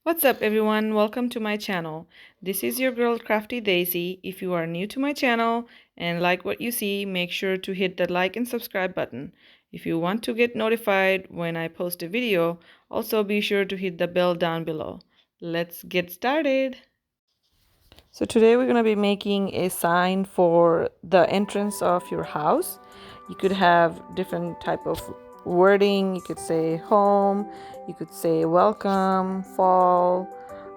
What's up everyone, welcome to my channel. This is your girl Crafty Daisy. If you are new to my channel and like what you see, make sure to hit the like and subscribe button. If you want to get notified when I post a video, also be sure to hit the bell down below. Let's get started. So today we're going to be making a sign for the entrance of your house. You could have different type of wording. You could say home, you could say welcome, fall,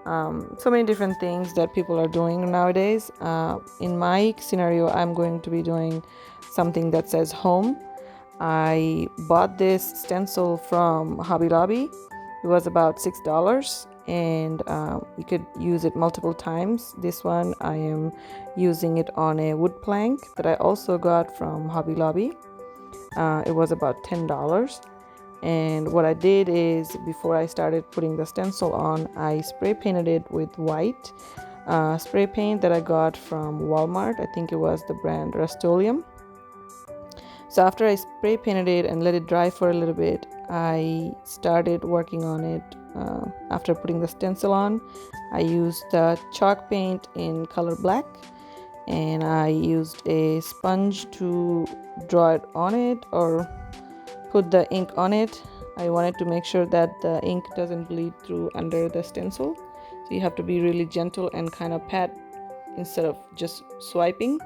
so many different things that people are doing nowadays. In my scenario, I'm going to be doing something that says home. I bought this stencil from Hobby Lobby. It was about $6 and you could use it multiple times. This one I am using it on a wood plank that I also got from Hobby Lobby. It was about $10. And what I did is, before I started putting the stencil on, I spray painted it with white spray paint that I got from Walmart. I think it was the brand Rust-Oleum. So after I spray painted it and let it dry for a little bit, I started working on it. After putting the stencil on, I used the chalk paint in color black, and I used a sponge to draw it on it or put the ink on it. I wanted to make sure that the ink doesn't bleed through under the stencil. So you have to be really gentle and kind of pat instead of just swiping.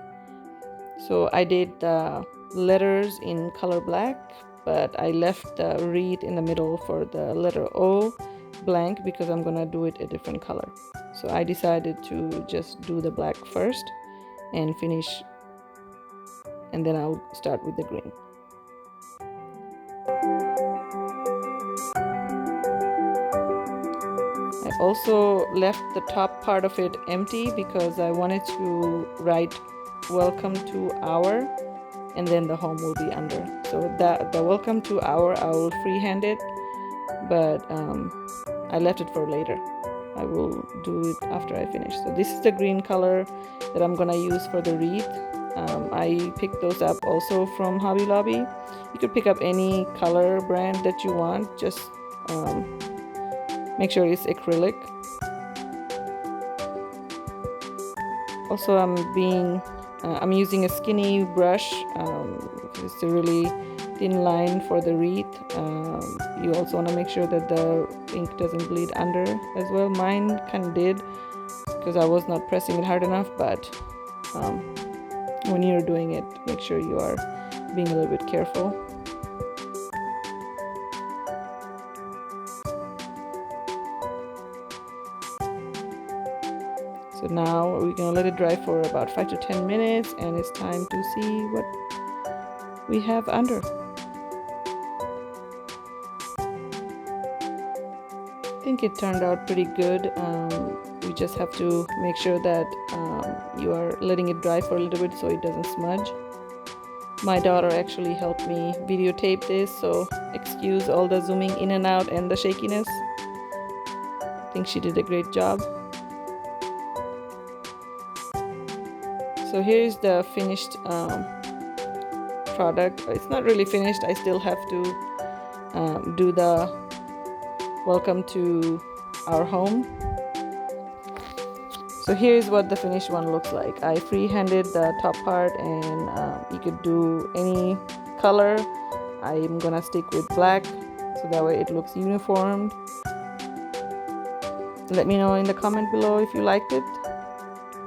So I did the letters in color black, but I left the reed in the middle for the letter O blank because I'm gonna do it a different color. So I decided to just do the black first and finish, and then I'll start with the green. I also left the top part of it empty because I wanted to write welcome to our, and then the home will be under. So that the welcome to our, I will freehand it, but I left it for later. I will do it after I finish. So this is the green color that I'm gonna use for the wreath. I picked those up also from Hobby Lobby. You could pick up any color brand that you want, just make sure it's acrylic. Also, I'm using a skinny brush. It's a really thin line for the wreath. You also want to make sure that the ink doesn't bleed under as well. Mine kind of did because I was not pressing it hard enough, but when you're doing it, make sure you are being a little bit careful. So now we're gonna let it dry for about 5 to 10 minutes, and it's time to see what we have under. I think it turned out pretty good. You just have to make sure that you are letting it dry for a little bit so it doesn't smudge. My daughter actually helped me videotape this, so excuse all the zooming in and out and the shakiness. I think she did a great job. So here's the finished product. It's not really finished. I still have to do the welcome to our home. So here's what the finished one looks like. I freehanded the top part, and you could do any color. I'm gonna stick with black so that way it looks uniformed. Let me know in the comment below if you liked it.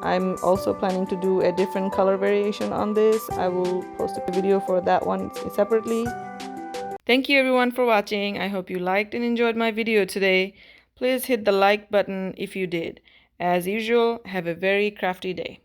I'm also planning to do a different color variation on this. I will post a video for that one separately. Thank you everyone for watching. I hope you liked and enjoyed my video today. Please hit the like button if you did. As usual, have a very crafty day.